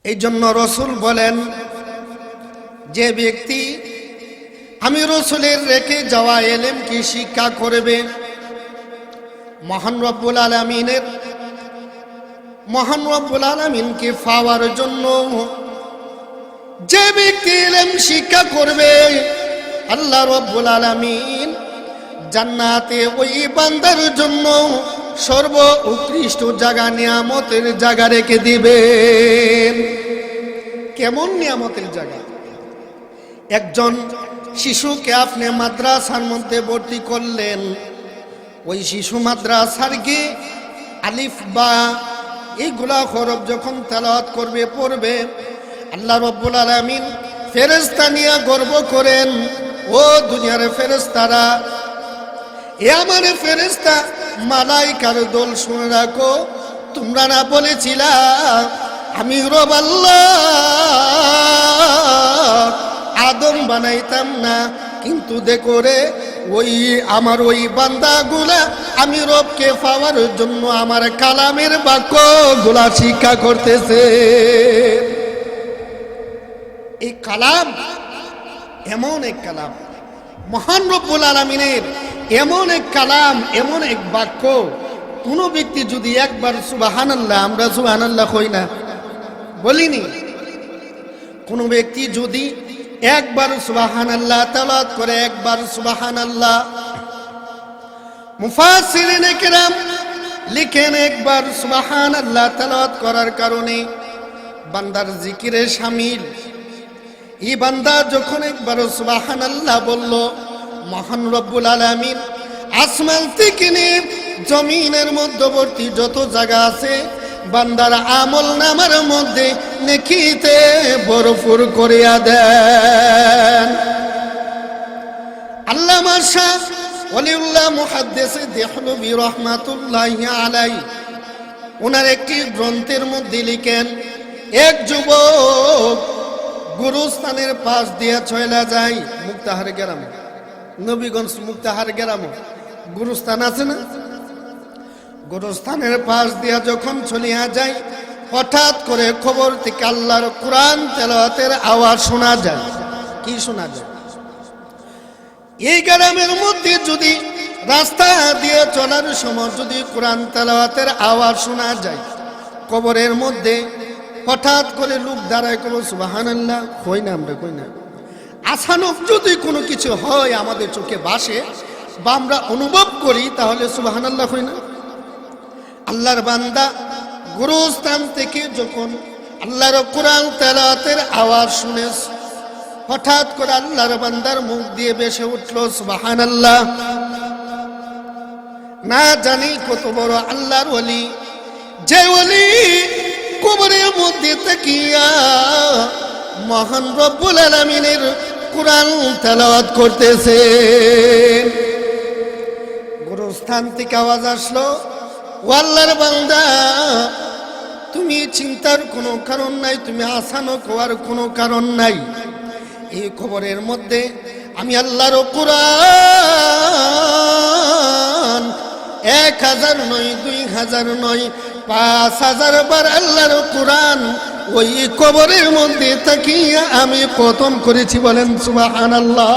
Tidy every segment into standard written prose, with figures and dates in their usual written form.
এই জন্য রসুল বলেন, যে ব্যক্তি আমি রসুলের রেখে যাওয়া এলেমকে শিক্ষা করবে, মহান রব্বুল আলামিনকে পাওয়ার জন্য যে ব্যক্তি এলেম শিক্ষা করবে, আল্লাহ রব্বুল আলামিন জান্নাতে ওই বান্দার জন্য সর্ব উৎকৃষ্ট জায়গা, নিয়ামতের জায়গা রেখে দিবেন। কেমন নিয়ামতের জায়গা? একজন শিশুকে আপনি মাদ্রাসার মধ্যে ভর্তি করলেন, ওই শিশু মাদ্রাসার গিয়ে আলিফ বা এইগুলা হরফ যখন তেলাওয়াত করবে, পড়বে, আল্লাহ রব্বুল আলামিন ফেরেশতা নিয়ে গর্ব করেন, ও দুনিয়ার ফেরেশতারা, এ আমার ফেরেশতা মালাইকার দল, শুনে রাখো, তোমরা না বলেছিলা আমি রব আল্লাহ আদম বানাইতাম না, কিন্তু দেখো রে, ওই আমার ওই বান্দাগুলা আমি রবকে পাওয়ার জন্য আমার কালামের বাক্যগুলা শিক্ষা করতেছে। এই কালাম এমন এক কালাম, মহান রব্বুল আলামিনের এমন এক কালাম, এমন এক বাক্য, কোন ব্যক্তি যদি একবার সুবহানাল্লাহ, আমরা সুবহানাল্লাহ কই না, বলিনি, কোন ব্যক্তি যদি একবার সুবহানাল্লাহ তেলাওয়াত করে, একবার সুবহানাল্লাহ, মুফাসসিরিনে কেরাম লিখেন, একবার সুবহানাল্লাহ তেলাওয়াত করার কারণে বান্দার জিকিরে শামিল। এই বান্দা যখন একবার সুবহানাল্লাহ বলল, মহান রব্বুল আলামিন আসমান থেকে নিয়ে জমিনের মধ্যবর্তী যত জায়গা আছে, বান্দার আমল নামার মধ্যে নেকিতে ভরপুর করিয়া দেন। আল্লামা শাহ ওলিউল্লাহ মুহাদ্দিস দেহলভী রাহমাতুল্লাহি আলাইহি ওনার একটি গ্রন্থের মধ্যে লিখেন, এক যুবক গুরুস্থানের পাশ দিয়ে চলে যায়, মুক্তাহার গ্রাম, নবীগঞ্জ মুক্তাহার গ্রাম গুরুস্থান আছে না, গুরুস্থানের পাশ দিয়া যখন চলিয়া যায়, হঠাৎ করে খবর থেকে আল্লাহর কোরআন তেলাওয়াতের আওয়াজ শোনা যায়। কি শোনা যায়? এই গ্রামের মধ্যে যদি রাস্তা দিয়ে চলার সময় যদি কোরআন তেলাওয়াতের আওয়াজ শোনা যায়, কবরের মধ্যে হঠাৎ করে লোক দাঁড়ায়, কোনো সুবহানাল্লাহ কই না, আমরা কই না, আচানক যদি কোনো কিছু হয় আমাদের চোখে ভাসে বা আমরা অনুভব করি, তাহলে সুবহানাল্লাহ কই না। আল্লাহর বান্দা গুরুস্থান থেকে যখন আল্লাহর কোরআন তেলাওয়াতের আওয়াজ শুনে, হঠাৎ করে আল্লাহর বান্দার মুখ দিয়ে ভেসে উঠল সুবহানাল্লাহ। না জানি কত বড় আল্লাহর ওলি, যে ওলি কবরের মধ্যে তাকিয়া মহান রব্বুল আলামিনের কোরআন তেলাওয়াত করতেছে। গুরুস্থান থেকে আওয়াজ আসলো, ও আল্লাহর বান্দা, তুমি চিন্তার কোনো কারণ নাই, তুমি আসানক হওয়ার কোনো কারণ নাই। এই খবরের মধ্যে আমি আল্লাহর কোরআন 1000 নয়, 2000 নয়, 5000 বার আল্লাহর কোরআন ওই কবরের মধ্যে তাকিয়া আমি খতম করেছি। বলেন সুবহানাল্লাহ।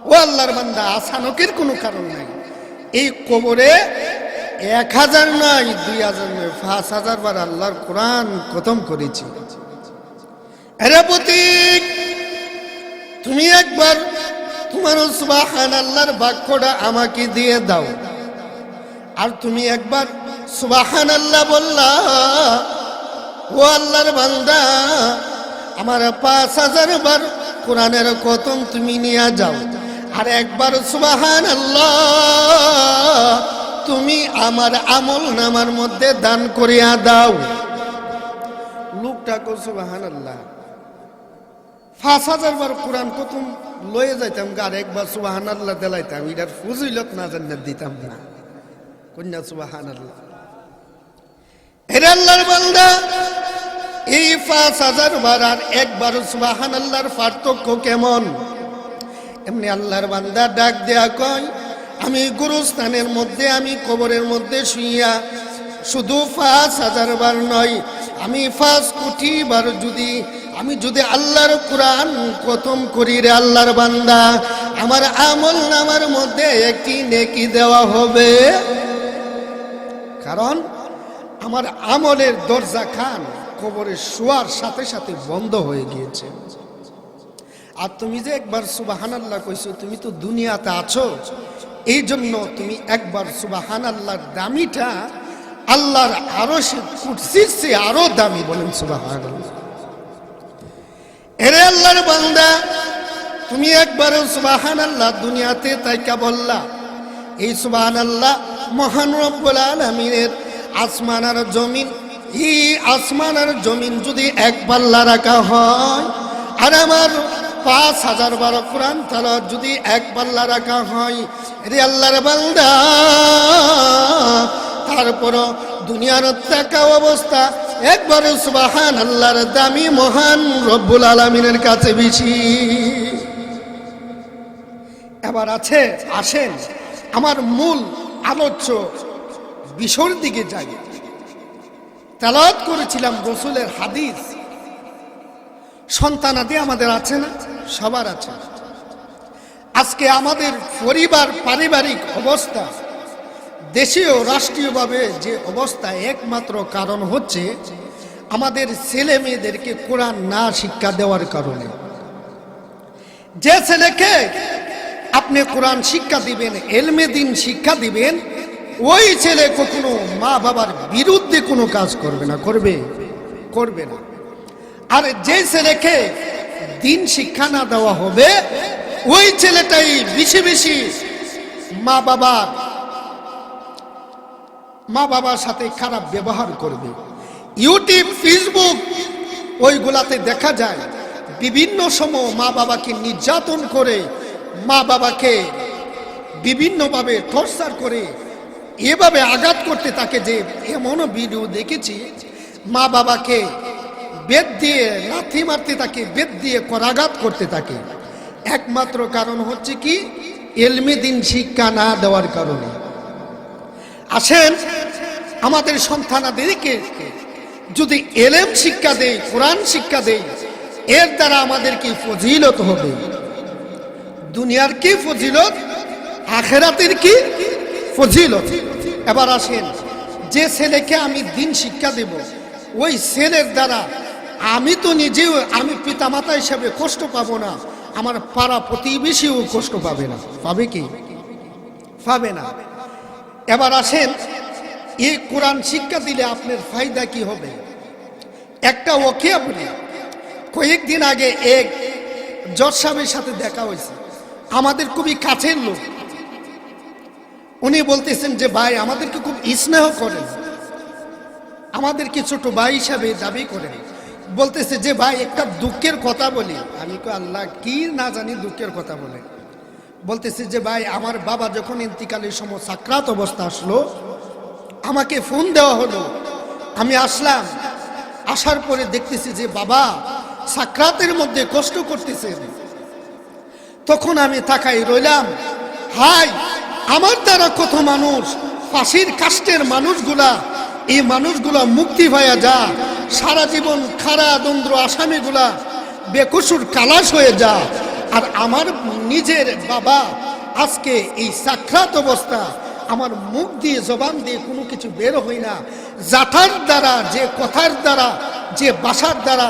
ও আল্লাহর বান্দা, আসানকের কোনো কারণ নাই। এই কবরে 1000 নয়, 2000 নয়, 5000 বার আল্লাহর কোরআন খতম করেছি। এরে প্রতীক, তুমি একবার তোমার সুবহানাল্লাহর বাক্যটা আমাকে দিয়ে দাও, আর তুমি একবার সুবহানাল্লাহ বললা, ও আল্লাহর বান্দা, আমার 5000 বার কোরআনের খতম তুমি নিয়ে যাও, আর একবার সুবহানাল্লাহ তুমি আমার আমল নামার মধ্যে দান করিয়া দাও। লোকটা কো সুবহানাল্লাহ, 5000 বার কোরআন খতম লয়ে যাইতাম, আর একবার সুবহানাল্লাহ দিলাইতাম, এটার ফজিলত না জান্নাত দিতাম না। কন্যা সুবহানাল্লাহ। এর আল্লাহর বান্দা, এই 5000 বার আর একবার সুবহানাল্লাহর পার্থক্য কেমন? এমনি আল্লাহর বান্দা ডাক দেয়া কয়, আমি গুরুস্থানের মধ্যে, আমি কবরের মধ্যে শুইয়া শুধু 5000 বার নয়, আমি 5 কোটি বার আমি যদি আল্লাহর কোরআন খতম করি রে আল্লাহর বান্দা, আমার আমল নামার মধ্যে একটি নেকি দেওয়া হবে। কারণ আমার আমলের দরজা খান কবরে শোয়ার সাথে সাথে বন্ধ হয়ে গিয়েছে। আর তুমি যে একবার সুবহানাল্লাহ কইছো, তুমি তো দুনিয়াতে আছো, এই জন্য তুমি একবার সুবহানাল্লাহর দামিটা আল্লাহর আরশের কুরসির চেয়ে আরো দামি। বলেন সুবহানাল্লাহ। এরে আল্লাহর বান্দা, তুমি একবার সুবহানাল্লাহ দুনিয়াতে তাইকা বললা, এই সুবহানাল্লাহ মহান রব্বুল আলামিনের আসমান আর জমিন, এই আসমান আর জমিন যদি এক পাল্লা রাখা হয়, আর আমার 5000 বার কোরআন তেলাওয়াত যদি এক পাল্লা রাখা হয়, রে আল্লাহর বান্দা, তারপর দুনিয়ার থাকা অবস্থা একবারে সুবহানাল্লাহর দামি মহান রব্বুল আলামিনের কাছে বেশি। এবার আসেন আমার মূল আলোচ্য বিষয়ের দিকে যাই। তেলাওয়াত করেছিলাম রাসূলের হাদিস। সন্তানাদি আমাদের আছে না? সবার আছে। আজকে আমাদের পরিবার পারিবারিক অবস্থা, দেশীয় রাষ্ট্রীয়ভাবে যে অবস্থা, একমাত্র কারণ হচ্ছে আমাদের ছেলে মেয়েদেরকে কোরআন না শিক্ষা দেওয়ার কারণে। যে ছেলেকে আপনি কোরআন শিক্ষা দিবেন, এলমে দিন শিক্ষা দিবেন, ওই ছেলে কখনো মা বাবার বিরুদ্ধে কোনো কাজ করবে না, করবে না। আর যে ছেলেকে দিন শিক্ষা না দেওয়া হবে, ওই ছেলেটাই বেশি বেশি মা বাবার সাথে খারাপ ব্যবহার করবে। ইউটিউব, ফেসবুক ওইগুলাতে দেখা যায় বিভিন্ন সময় মা বাবাকে নির্যাতন করে, মা বাবাকে বিভিন্নভাবে টর্চার করে, এভাবে আঘাত করতে থাকে যে এমনও ভিডিও দেখেছি, মা বাবাকে বেত দিয়ে লাথি মারতে থাকে, বেত দিয়ে করাঘাত করতে থাকে। একমাত্র কারণ হচ্ছে কি? এলমে দিন শিক্ষা না দেওয়ার কারণে। আসেন আমাদের সন্তানাদেরকে যদি এলেম শিক্ষা দেই, কোরআন শিক্ষা দেই, এর দ্বারা আমাদের কি ফজিলত হবে? দুনিয়ার কি ফজিলত, আখিরাতের কি ফজিলত। এবার আসেন, যে ছেলেকে আমি দিন শিক্ষা দেব, ওই ছেলের দ্বারা আমি তো নিজেও, আমি পিতামাতা হিসেবে কষ্ট পাবো না, আমার পাড়া প্রতিবেশীও কষ্ট পাবে না। পাবে কি? পাবে না। এবার আসেন, এই কোরআন শিক্ষা দিলে আপনার ফায়দা কি হবে? একটা ওয়াকিয়া বলি। কয়েকদিন আগে এক জজ সাহেবের সাথে দেখা হয়েছে, আমাদের খুবই কাছের লোক। উনি বলতেছেন যে ভাই আমাদেরকে খুব স্নেহ করেন, আমাদেরকে ছোট ভাই হিসাবে দাবি করেন। বলতেছে যে ভাই একটা দুঃখের কথা বলি। আমি কই আল্লাহ, কি না জানি দুঃখের কথা বলে। বলতেছে যে ভাই আমার বাবা যখন ইন্তিকালের সময় সাকরাত অবস্থা আসলো, আমাকে ফোন দেওয়া হলো, আমি আসলাম। আসার পরে দেখতেছি যে বাবা সাকরাতের মধ্যে কষ্ট করতেছেন। তখন আমি তাকাই রইলাম, হাই আমার দ্বারা কত মানুষ, ফাঁসির কাষ্টের মানুষগুলা, এই মানুষগুলা মুক্তি পাওয়া যা, সারা জীবন খারা দন্দ্র আসামিগুলা বেকসুর কালাশ হয়ে যা, আর আমার নিজের বাবা আজকে এই সাকরাত অবস্থা, আমার মুখ দিয়ে জবান দিয়ে কোনো কিছু বের হয় না। জাঠার দ্বারা, যে কথার দ্বারা, যে বাসার দ্বারা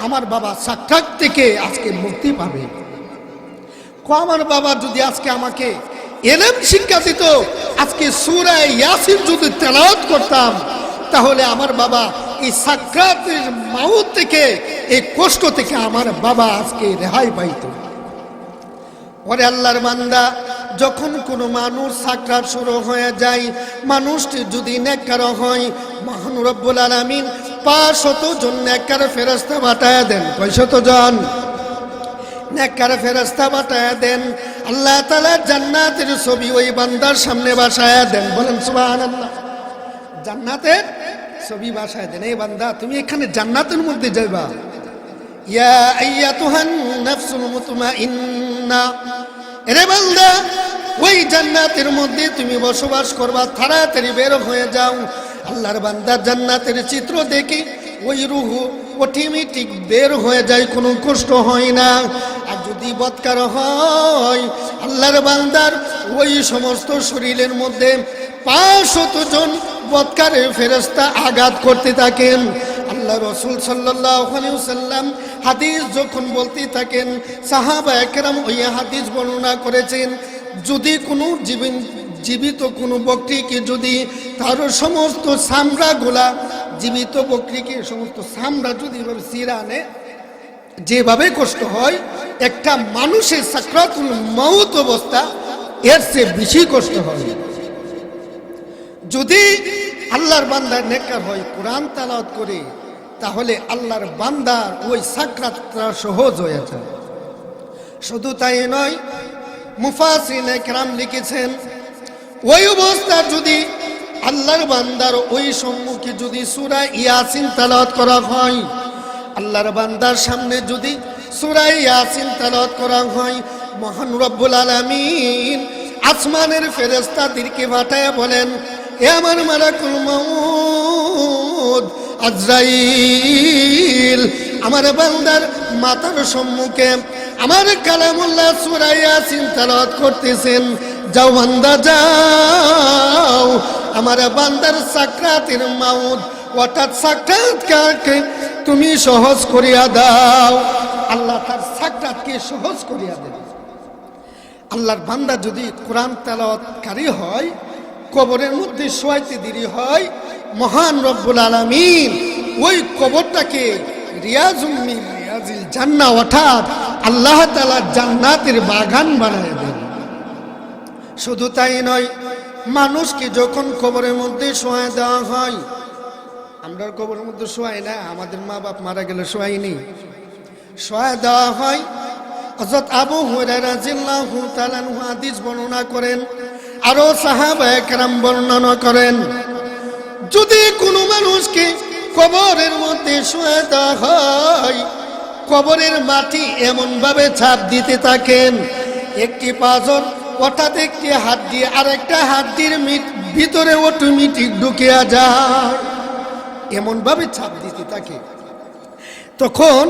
আমার বাবা সাকরাত থেকে আজকে মুক্তি পাবে। আমার বাবা যদি আজকে আমাকে এলেম শিক্ষা দিত, আজকে সূরা ইয়াসিন যদি তেলাওয়াত করতাম, তাহলে আমার বাবা এই সাকরাতের মাউত থেকে, এই কষ্ট থেকে আমার বাবা আজকে রেহাই পাইত। ওরে আল্লাহর বান্দা, যখন কোনো মানুষ সাকরাত শুরু হয়ে যায়, মানুষটি যদি নেককার হয়, মহান রব্বুল আলামিন 500 জন নেককার ফেরেশতা পাঠায়া দেন। কয়শত জন নেককার ফেরেশতা পাঠায়া দেন। আল্লাহ তাআলা জান্নাতের ছবি ওই বান্দার সামনে বসায়া দেন। বলেন সুবহানাল্লাহ। জান্নাতের ছবি বসায়া দেন। এই বান্দা, তুমি এখানে জান্নাতের মধ্যে যাইবা। ইয়া আইয়াতুহান নাফসুল মুতমাইন্না, এরে বান্দা ওই জান্নাতের মধ্যে তুমি বসবাস করবা, তাড়াতাড়ি বের হয়ে যাও। আল্লাহর বান্দা জান্নাতের চিত্র দেখি ওই রুহু অটোমেটিক বের হয়ে যায়, কোনো কষ্ট হয় না। আর যদি বৎকার হয়, আল্লাহর বান্দার ওই সমস্ত শরীরের মধ্যে 500 জন বৎকারের ফেরেশতা আঘাত করতে থাকেন। আল্লাহ রাসূল সাল্লাল্লাহু আলাইহি ওয়াসাল্লাম হাদিস যখন বলতে থাকেন, সাহাবায়ে কেরাম ওই হাদিস বর্ণনা করেছেন, যদি কোনো জীবিত কোনো বকরিকে যদি তার সমস্ত চামড়াগুলা, জীবিত বকরিকে সমস্ত চামড়া যদি এভাবে চিরা আনে, যেভাবে কষ্ট হয়, একটা মানুষের সাকরাতুল মউত অবস্থা এর চেয়ে বেশি কষ্ট হয়। যদি আল্লাহর বান্দা নেককার হয়, কোরআন তেলাওয়াত করে, তাহলে আল্লাহর বান্দার ওই সাকরাতটা সহজ হয়ে যায়। শুধু তাই নয়, মুফাসসিরিনে কেরাম লিখেছেন, ওই অবস্থা যদি আল্লাহর বান্দার ওই সম্মুখে যদি সূরা ইয়াসিন তেলাওয়াত করা হয়, আল্লাহর বান্দার সামনে যদি সূরা ইয়াসিন তেলাওয়াত করা হয়, মহান রব্বুল আলামিন আসমানের ফেরেশতাদেরকে পাঠায়া বলেন, এ আমার মালাকুল মউত আজরাইল, আমার বান্দার মাথার সম্মুখে আমার কালামুল্লাহ সূরা ইয়াসিন তেলাওয়াত করতেছেন, যাও বান্দা যাও, আমার বান্দার সাকরাতের মাউত অর্থাৎ সাকরাতকে তুমি সহজ করিয়া দাও। আল্লাহ তার সাকরাতকে সহজ করিয়া দেন। আল্লাহর বান্দা যদি কোরআন তেলাওয়াতকারী হয়, কবরের মধ্যে শোয়াইতে দেরি হয়, মহান রব্বুল আলামিন ওই কবরটাকে রিয়াজুম মিন রিয়াজিল জান্নাহ অর্থাৎ আল্লাহ তাআলা জান্নাতের বাগান বানায় দেন। শুধু তাই নয়, মানুষকে যখন কবরের মধ্যে শোয়াই দেওয়া হয়, আমরা কবরের মধ্যে শোয়াই না, আমাদের মা বাপ মারা গেলে শোয়াইনি, শোয়াই দেওয়া হয়। হযরত আবু হুরায়রা রাদিয়াল্লাহু তাআলা আনহু হাদিস বর্ণনা করেন, আরো সাহাবায়ে কেরাম বর্ণনা করেন, যদি কোনো মানুষকে কবরের মধ্যে শোয়াই দেওয়া হয়, কবরের মাটি এমন ভাবে ছাপ দিতে থাকেন, একটি পাঁজর অর্থাৎ একটি হাড্ডি আরেকটা হাড্ডির ভিতরে অটোমেটিক ঢুকিয়া যায়, এমন ভাবে ছাপ দিতে থাকে। তখন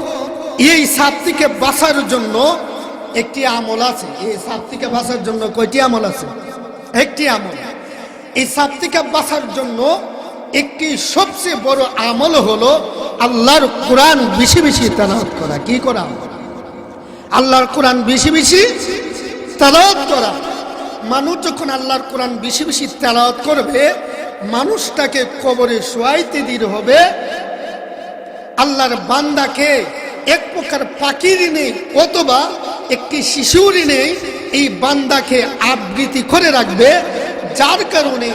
এই ছাপ থেকে বাঁচার জন্য একটি আমল আছে। এই ছাপ থেকে বাঁচার জন্য কয়টি আমল আছে? একটি আমল। এই ছাপ থেকে বাঁচার জন্য একটি সবচেয়ে বড় আমল হলো আল্লাহর কোরআন বেশি বেশি তেলাওয়াত করা। কি করা? আল্লাহর কোরআন বেশি বেশি তেলাওয়াত করা। মানুষ যখন আল্লাহর কোরআন বেশি বেশি তেলাওয়াত করবে, মানুষটাকে কবরে শোয়াইতে দেরি হবে। আল্লাহর বান্দাকে এক প্রকার পাখির নেই অথবা একটি শিশুর নেই, এই বান্দাকে আবৃত্তি করে রাখবে, যার কারণে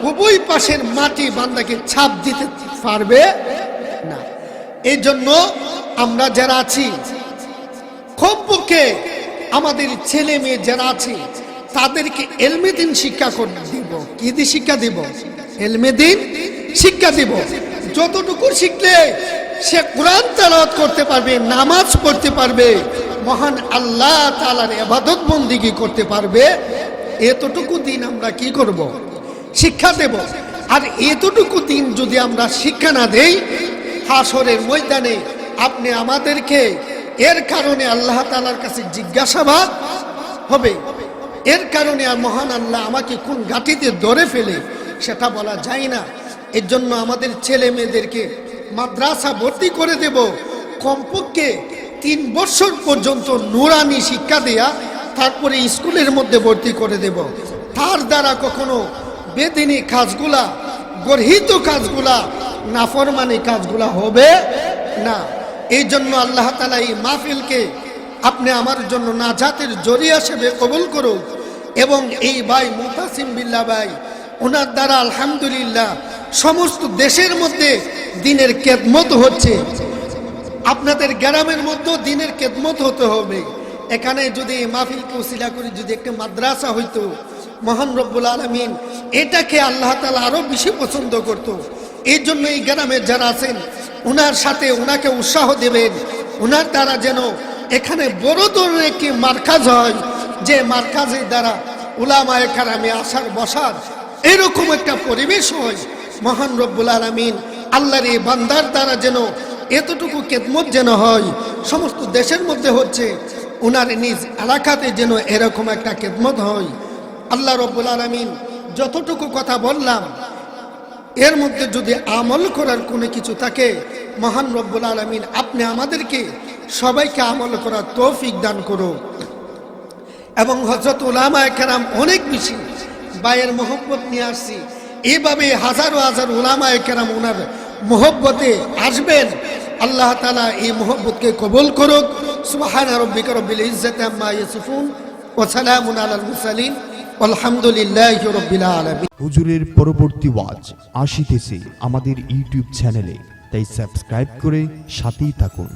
উভয় পাশের মাটি বান্দাকে ছাপ দিতে পারবে না। এই জন্য আমরা যারা আছি, কমপক্ষে আমাদের ছেলে মেয়ে যারা আছে তাদেরকে এলমে দিন শিক্ষা দিব। কি দিয়ে শিক্ষা দিব? এলমে দিন শিক্ষা দিব। যতটুকু শিখলে সে কোরআন তেলাওয়াত করতে পারবে, নামাজ পড়তে পারবে, মহান আল্লাহ তাআলার ইবাদত বন্দেগী করতে পারবে, এতটুকু দিন আমরা কি করব? শিক্ষা দেব। আর এতটুকু দিন যদি আমরা শিক্ষা না দেই, হাসরের ময়দানে আপনি আমাদেরকে এর কারণে আল্লাহ তাআলার কাছে জিজ্ঞাসাবাদ হবে। এর কারণে আর মহান আল্লাহ আমাকে কোন ঘাটিতে ধরে ফেলে সেটা বলা যায় না। এর জন্য আমাদের ছেলে মেয়েদেরকে মাদ্রাসা ভর্তি করে দেব, কমপক্ষে 3 বছর পর্যন্ত নুরানি শিক্ষা দেয়া, তারপরে স্কুলের মধ্যে ভর্তি করে দেব। তার দ্বারা কখনো বেদিনী কাজগুলা, গর্হিত কাজগুলা, নাফরমানি কাজগুলা হবে না। এই জন্য আল্লাহ তাআলা এই মাহফিলকে আপনি আমার জন্য নাজাতের জরিয়া হিসেবে কবুল করুন। এবং এই ভাই মুতাসিম বিল্লাহ ভাই, ওনার দ্বারা আলহামদুলিল্লাহ সমস্ত দেশের মধ্যে দিনের খেদমত হচ্ছে। আপনাদের গ্রামের মধ্যে দিনের খেদমত হতে হবে। এখানে যদি মাহফিলকে ওসিলা করে যদি একটা মাদ্রাসা হইতো, মহান রব্বুল আলামিন এটাকে আল্লাহ তাআলা আরো বেশি পছন্দ করত। এই জন্য এই গ্রামের যারা আছেন ওনার সাথে ওনাকে উৎসাহ দেবেন, ওনার দ্বারা যেন এখানে বড় ধরনের একটি মার্কাজ হয়, যে মার্কাজের দ্বারা উলামায়ে কেরামে আসার বসার এরকম একটা পরিবেশ হয়। মহান রব্বুল আলামিন আল্লাহর এই বান্দার দ্বারা যেন এতটুকু খেদমত যেন হয়, সমস্ত দেশের মধ্যে হচ্ছে, ওনার নিজ এলাকাতে যেন এরকম একটা খেদমত হয়। আল্লাহ রাব্বুল আলামিন যতটুকু কথা বললাম এর মধ্যে যদি আমল করার কোনো কিছু থাকে, মহান রব্বুল আলামিন আপনি আমাদেরকে সবাইকে আমল করার তৌফিক দান করো। এবং হযরত উলামায়ে কেরাম অনেক বেশি ভাইয়ের মহব্বত নিয়ে আসছি, এইভাবে হাজারো হাজার উলামায়ে কেরাম ওনার মহব্বতে আসবেন। আল্লাহ তাআলা এই মহব্বতকে কবুল করুক। সুবহানা রাব্বিকা রব্বিল ইজ্জাতি আম্মা ইয়াসিফুন ওয়া সালামুন আলাল মুরসালিন আলহামদুলিল্লাহি রাব্বিল আলামিন। হুজুরের পরবর্তী ওয়াজ আসিতেছে আমাদের ইউটিউব চ্যানেলে, তাই সাবস্ক্রাইব করে সাথেই থাকুন।